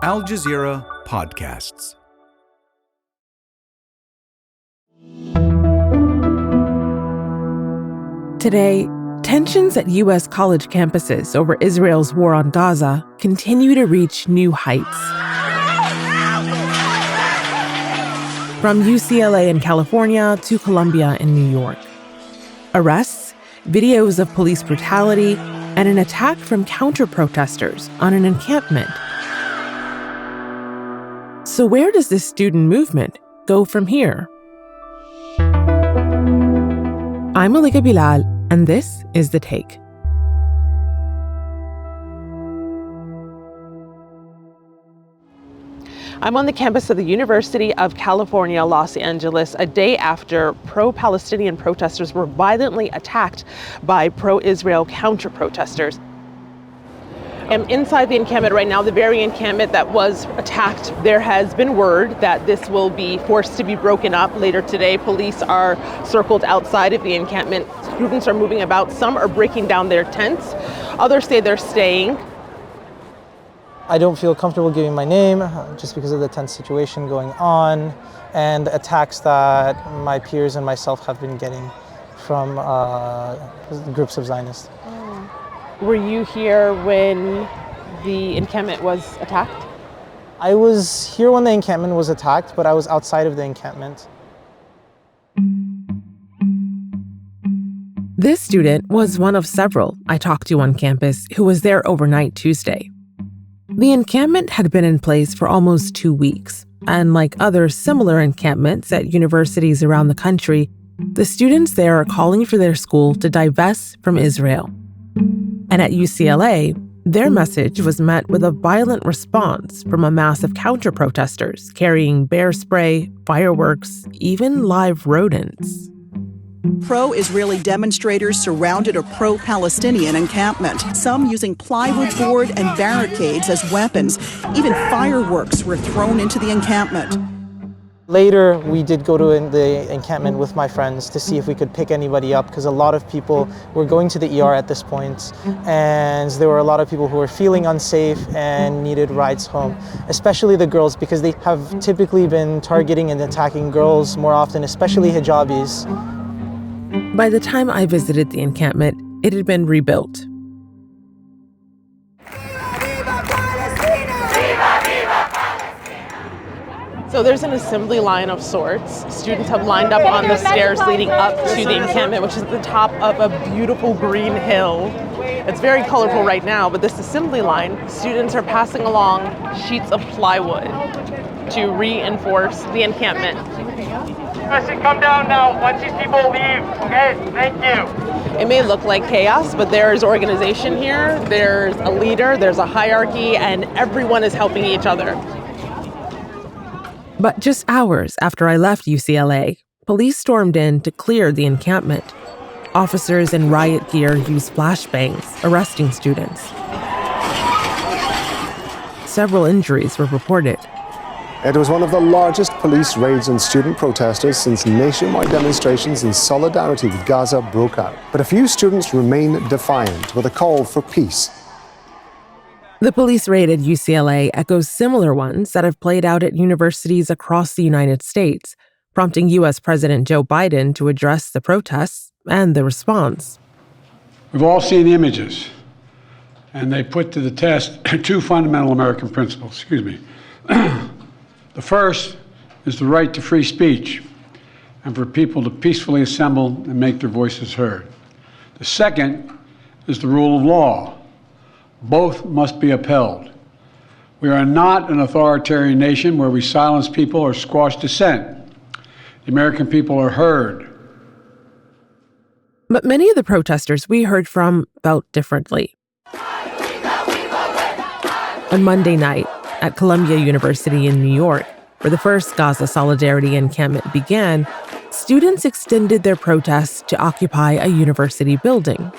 Al Jazeera Podcasts. Today, tensions at U.S. college campuses over Israel's war on Gaza continue to reach new heights. From UCLA in California to Columbia in New York. Arrests, videos of police brutality, and an attack from counter-protesters on an encampment. So where does this student movement go from here? I'm Malika Bilal, and this is The Take. I'm on the campus of the University of California, Los Angeles, a day after pro-Palestinian protesters were violently attacked by pro-Israel counter-protesters. I'm inside the encampment right now, the very encampment that was attacked. There has been word that this will be forced to be broken up later today. Police are circled outside of the encampment. Students are moving about. Some are breaking down their tents. Others say they're staying. I don't feel comfortable giving my name just because of the tense situation going on and attacks that my peers and myself have been getting from groups of Zionists. Were you here when the encampment was attacked? I was here when the encampment was attacked, but I was outside of the encampment. This student was one of several I talked to on campus who was there overnight Tuesday. The encampment had been in place for almost 2 weeks, and like other similar encampments at universities around the country, the students there are calling for their school to divest from Israel. And at UCLA, their message was met with a violent response from a mass of counter-protesters carrying bear spray, fireworks, even live rodents. Pro-Israeli demonstrators surrounded a pro-Palestinian encampment, some using plywood board and barricades as weapons. Even fireworks were thrown into the encampment. Later, we did go to the encampment with my friends to see if we could pick anybody up, because a lot of people were going to the ER at this point, and there were a lot of people who were feeling unsafe and needed rides home, especially the girls, because they have typically been targeting and attacking girls more often, especially hijabis. By the time I visited the encampment, it had been rebuilt. So there's an assembly line of sorts. Students have lined up on the stairs leading up to the encampment, which is at the top of a beautiful green hill. It's very colorful right now, but this assembly line, students are passing along sheets of plywood to reinforce the encampment. Come down now once these people leave, okay? Thank you. It may look like chaos, but there's organization here, there's a leader, there's a hierarchy, and everyone is helping each other. But just hours after I left UCLA, police stormed in to clear the encampment. Officers in riot gear used flashbangs, arresting students. Several injuries were reported. It was one of the largest police raids on student protesters since nationwide demonstrations in solidarity with Gaza broke out. But a few students remain defiant with a call for peace. The police raid at UCLA echoes similar ones that have played out at universities across the United States, prompting U.S. President Joe Biden to address the protests and the response. We've all seen the images, and they put to the test two fundamental American principles. The first is the right to free speech and for people to peacefully assemble and make their voices heard. The second is the rule of law. Both must be upheld. We are not an authoritarian nation where we silence people or squash dissent. The American people are heard. But many of the protesters we heard from felt differently. On Monday night, at Columbia University in New York, where the first Gaza Solidarity encampment began, students extended their protests to occupy a university building.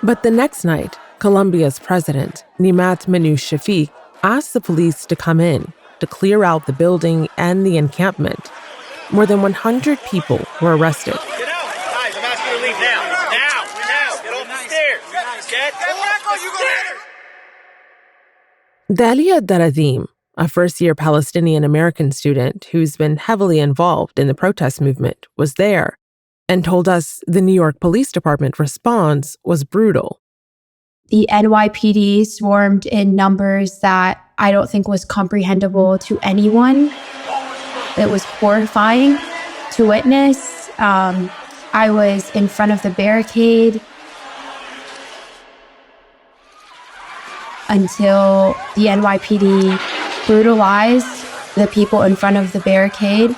But the next night, Columbia's president, Nimat Shafiq, asked the police to come in to clear out the building and the encampment. More than 100 people were arrested. Get out! Guys, I'm asking you to leave now. Now! Get off the stairs! Get off the stairs! Dalia Darazim, a first-year Palestinian-American student who's been heavily involved in the protest movement, was there and told us the New York Police Department response was brutal. The NYPD swarmed in numbers that I don't think was comprehensible to anyone. It was horrifying to witness. I was in front of the barricade until the NYPD brutalized the people in front of the barricade.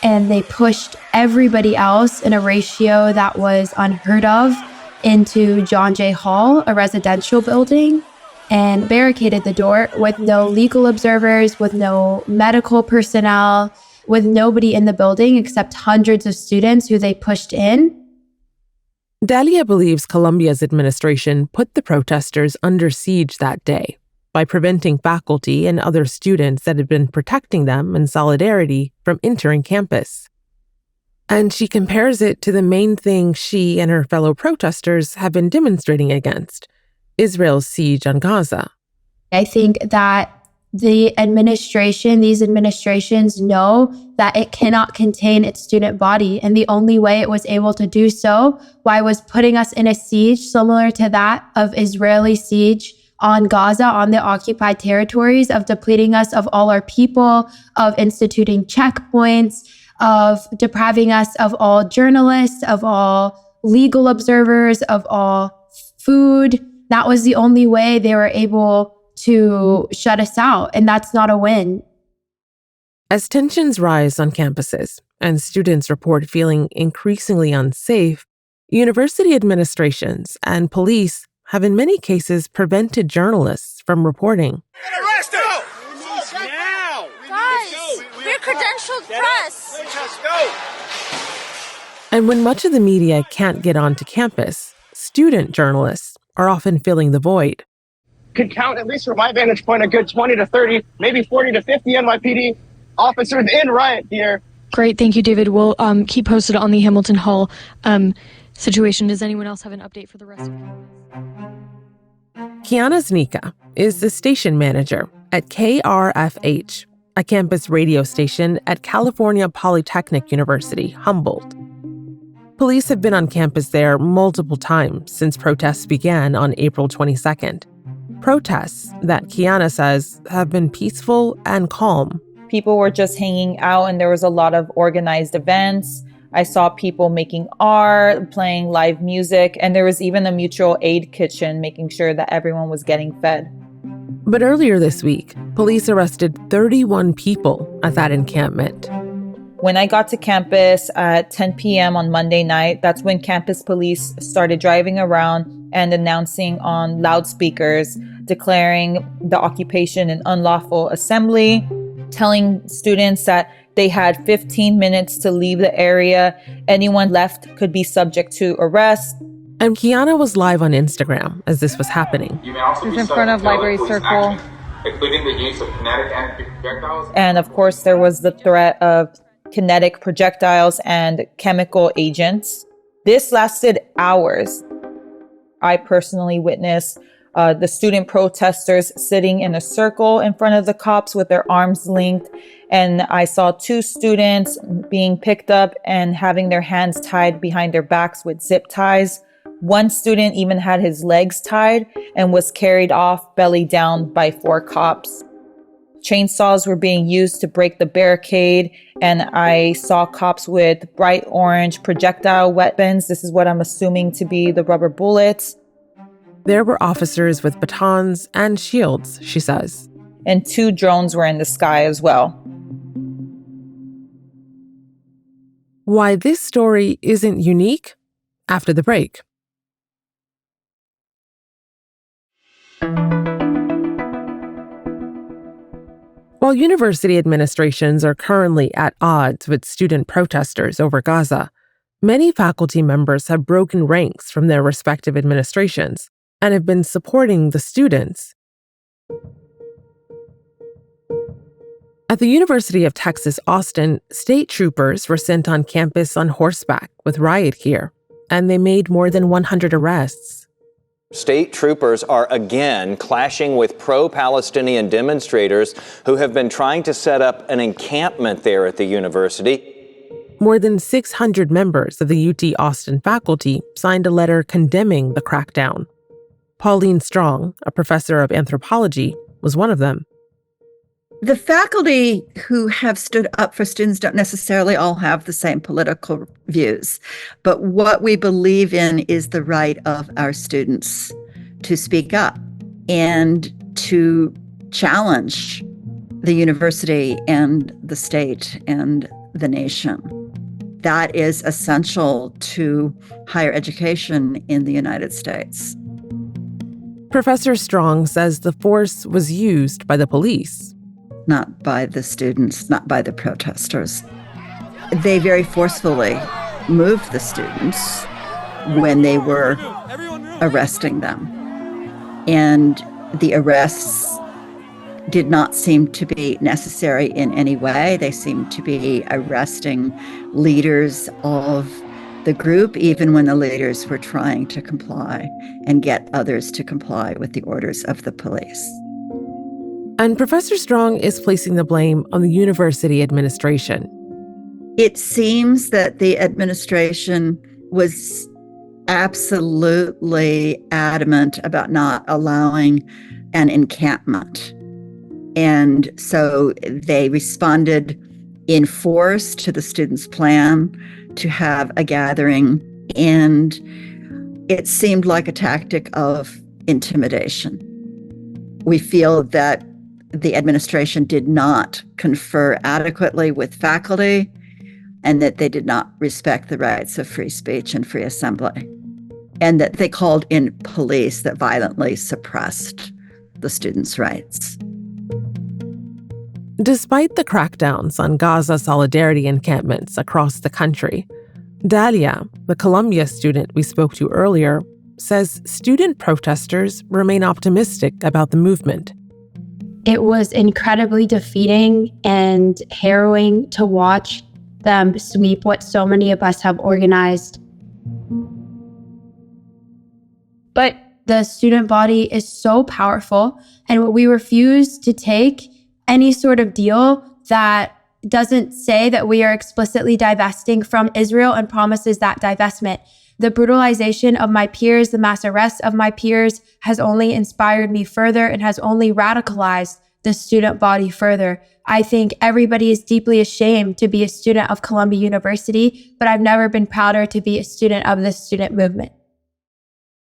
And they pushed everybody else in a ratio that was unheard of into John Jay Hall, a residential building, and barricaded the door with no legal observers, with no medical personnel, with nobody in the building except hundreds of students who they pushed in. Dalia believes Columbia's administration put the protesters under siege that day by preventing faculty and other students that had been protecting them in solidarity from entering campus. And she compares it to the main thing she and her fellow protesters have been demonstrating against, Israel's siege on Gaza. I think that these administrations know that it cannot contain its student body. And the only way it was able to do so was putting us in a siege similar to that of Israeli siege on Gaza, on the occupied territories, of depleting us of all our people, of instituting checkpoints, of depriving us of all journalists, of all legal observers, of all food. That was the only way they were able to shut us out, and that's not a win. As tensions rise on campuses and students report feeling increasingly unsafe, university administrations and police have in many cases prevented journalists from reporting. Arrest him! Now! Guys, we're credentialed press. Let's go! And when much of the media can't get onto campus, student journalists are often filling the void. Could count, at least from my vantage point, a good 20 to 30, maybe 40 to 50 NYPD officers in riot gear. Great, thank you, David. We'll keep posted on the Hamilton Hall situation. Does anyone else have an update for the rest of you? Kianna Znika is the station manager at KRFH, a campus radio station at California Polytechnic University, Humboldt. Police have been on campus there multiple times since protests began on April 22nd. Protests that Kianna says have been peaceful and calm. People were just hanging out and there was a lot of organized events. I saw people making art, playing live music, and there was even a mutual aid kitchen making sure that everyone was getting fed. But earlier this week, police arrested 31 people at that encampment. When I got to campus at 10 p.m. on Monday night, that's when campus police started driving around and announcing on loudspeakers, declaring the occupation an unlawful assembly, telling students that they had 15 minutes to leave the area. Anyone left could be subject to arrest. And Kianna was live on Instagram as this was happening. You may also be in front of Library Circle, including the use of kinetic and projectiles. And of course, there was the threat of kinetic projectiles and chemical agents. This lasted hours. I personally witnessed the student protesters sitting in a circle in front of the cops with their arms linked. And I saw 2 students being picked up and having their hands tied behind their backs with zip ties. One student even had his legs tied and was carried off belly down by 4 cops. Chainsaws were being used to break the barricade, and I saw cops with bright orange projectile weapons. This is what I'm assuming to be the rubber bullets. There were officers with batons and shields, she says. And 2 drones were in the sky as well. Why this story isn't unique? After the break. While university administrations are currently at odds with student protesters over Gaza, many faculty members have broken ranks from their respective administrations and have been supporting the students. At the University of Texas, Austin, state troopers were sent on campus on horseback with riot gear, and they made more than 100 arrests. State troopers are again clashing with pro-Palestinian demonstrators who have been trying to set up an encampment there at the university. More than 600 members of the UT Austin faculty signed a letter condemning the crackdown. Pauline Strong, a professor of anthropology, was one of them. The faculty who have stood up for students don't necessarily all have the same political views, but what we believe in is the right of our students to speak up and to challenge the university and the state and the nation. That is essential to higher education in the United States. Professor Strong says the force was used by the police. Not by the students, not by the protesters. They very forcefully moved the students when they were arresting them. And the arrests did not seem to be necessary in any way. They seemed to be arresting leaders of the group, even when the leaders were trying to comply and get others to comply with the orders of the police. And Professor Strong is placing the blame on the university administration. It seems that the administration was absolutely adamant about not allowing an encampment. And so they responded in force to the students' plan to have a gathering. And it seemed like a tactic of intimidation. We feel that the administration did not confer adequately with faculty and that they did not respect the rights of free speech and free assembly, and that they called in police that violently suppressed the students' rights. Despite the crackdowns on Gaza solidarity encampments across the country, Dalia, the Columbia student we spoke to earlier, says student protesters remain optimistic about the movement. It was incredibly defeating and harrowing to watch them sweep what so many of us have organized. But the student body is so powerful, and we refuse to take any sort of deal that doesn't say that we are explicitly divesting from Israel and promises that divestment. The brutalization of my peers, the mass arrest of my peers has only inspired me further and has only radicalized the student body further. I think everybody is deeply ashamed to be a student of Columbia University, but I've never been prouder to be a student of this student movement.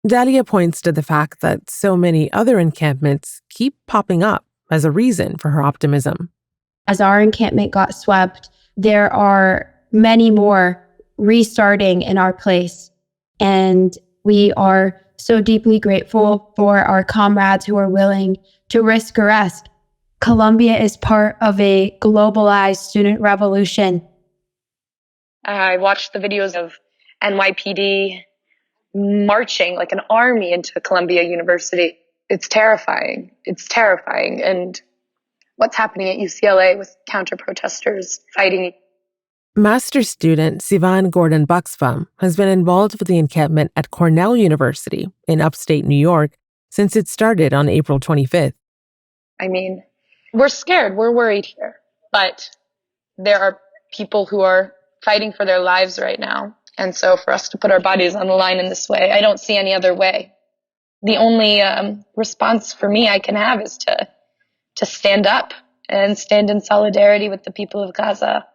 Dalia points to the fact that so many other encampments keep popping up as a reason for her optimism. As our encampment got swept, there are many more restarting in our place. And we are so deeply grateful for our comrades who are willing to risk arrest. Columbia is part of a globalized student revolution. I watched the videos of NYPD marching like an army into Columbia University. It's terrifying. It's terrifying. And what's happening at UCLA with counter-protesters fighting. Master's student Sivan Gordon-Buxbaum has been involved with the encampment at Cornell University in upstate New York since it started on April 25th. I mean, we're scared, we're worried here, but there are people who are fighting for their lives right now. And so for us to put our bodies on the line in this way, I don't see any other way. The only response for me I can have is to stand up and stand in solidarity with the people of Gaza.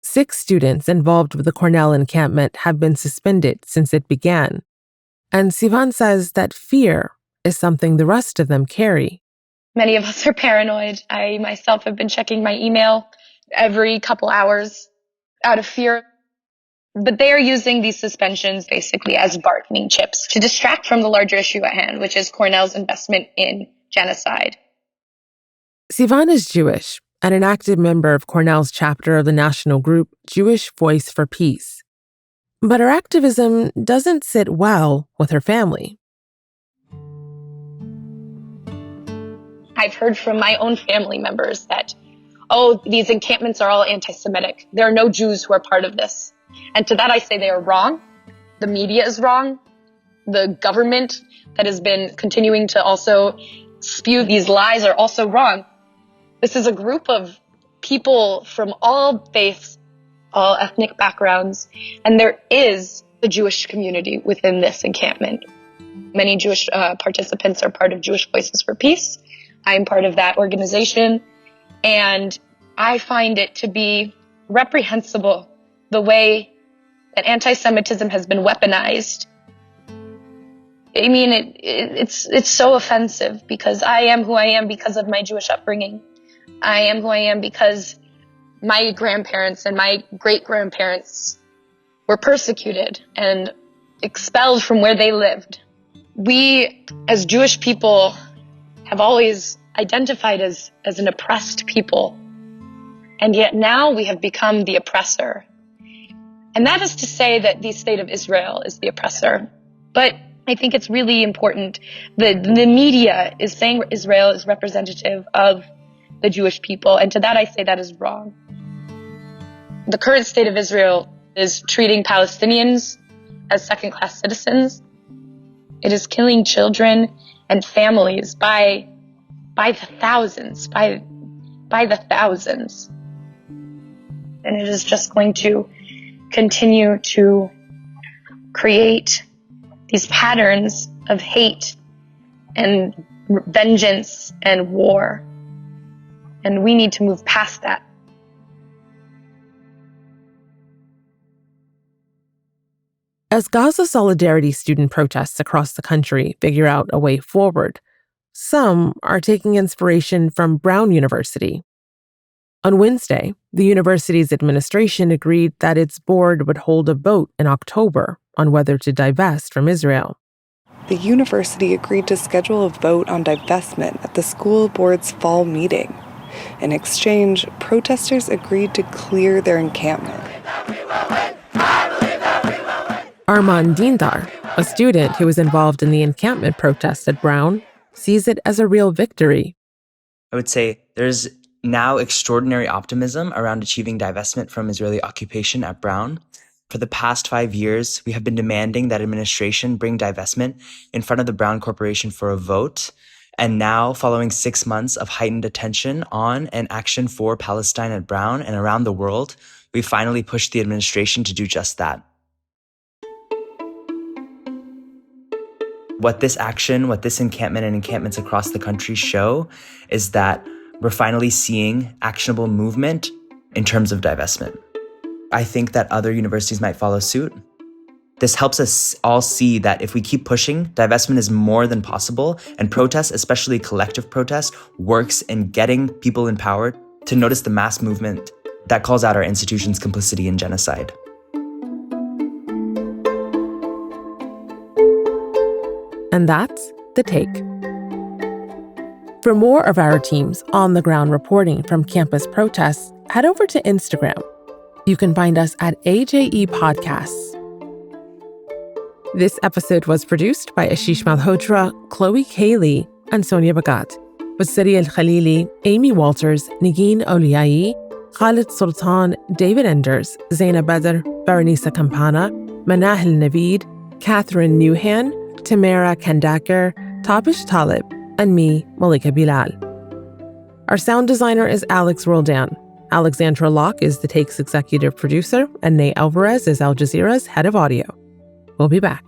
6 students involved with the Cornell encampment have been suspended since it began. And Sivan says that fear is something the rest of them carry. Many of us are paranoid. I myself have been checking my email every couple hours out of fear. But they are using these suspensions basically as bargaining chips to distract from the larger issue at hand, which is Cornell's investment in genocide. Sivan is Jewish and an active member of Cornell's chapter of the national group Jewish Voice for Peace. But her activism doesn't sit well with her family. I've heard from my own family members that, these encampments are all anti-Semitic. There are no Jews who are part of this. And to that I say they are wrong. The media is wrong. the government that has been continuing to also spew these lies are also wrong. This is a group of people from all faiths, all ethnic backgrounds, and there is the Jewish community within this encampment. Many Jewish participants are part of Jewish Voices for Peace. I'm part of that organization, and I find it to be reprehensible the way that anti-Semitism has been weaponized. I mean, it's so offensive because I am who I am because of my Jewish upbringing. I am who I am because my grandparents and my great-grandparents were persecuted and expelled from where they lived. We, as Jewish people, have always identified as an oppressed people. And yet now we have become the oppressor. And that is to say that the state of Israel is the oppressor. But I think it's really important that the media is saying Israel is representative of the Jewish people. And to that I say that is wrong. The current state of Israel is treating Palestinians as second-class citizens. It is killing children and families by the thousands, by the thousands. And it is just going to continue to create these patterns of hate and vengeance and war. And we need to move past that. As Gaza Solidarity student protests across the country figure out a way forward, some are taking inspiration from Brown University. On Wednesday, the university's administration agreed that its board would hold a vote in October on whether to divest from Israel. The university agreed to schedule a vote on divestment at the school board's fall meeting. In exchange, protesters agreed to clear their encampment. Arman Deendar, a student who was involved in the encampment protest at Brown, sees it as a real victory. I would say there's now extraordinary optimism around achieving divestment from Israeli occupation at Brown. For the past 5 years, we have been demanding that administration bring divestment in front of the Brown Corporation for a vote. And now, following 6 months of heightened attention on and action for Palestine at Brown and around the world, we finally pushed the administration to do just that. What this action, what this encampment and encampments across the country show is that we're finally seeing actionable movement in terms of divestment. I think that other universities might follow suit. This helps us all see that if we keep pushing, divestment is more than possible, and protest, especially collective protest, works in getting people in power to notice the mass movement that calls out our institutions' complicity in genocide. And that's The Take. For more of our team's on-the-ground reporting from campus protests, head over to Instagram. You can find us at AJE Podcasts. This episode was produced by Ashish Malhotra, Chloe Haley, and Sonia Bhagat, with Sarí el-Khalili, Amy Walters, Negin Oliai, Khalid Sultan, David Enders, Zaina Badr, Berenice Campana, Manahil Naveed, Catherine Newhan, Tamara Kandakar, Tabish Talib, and me, Malika Bilal. Our sound designer is Alex Roldan. Alexandra Locke is The Take's executive producer, and Nate Alvarez is Al Jazeera's head of audio. We'll be back.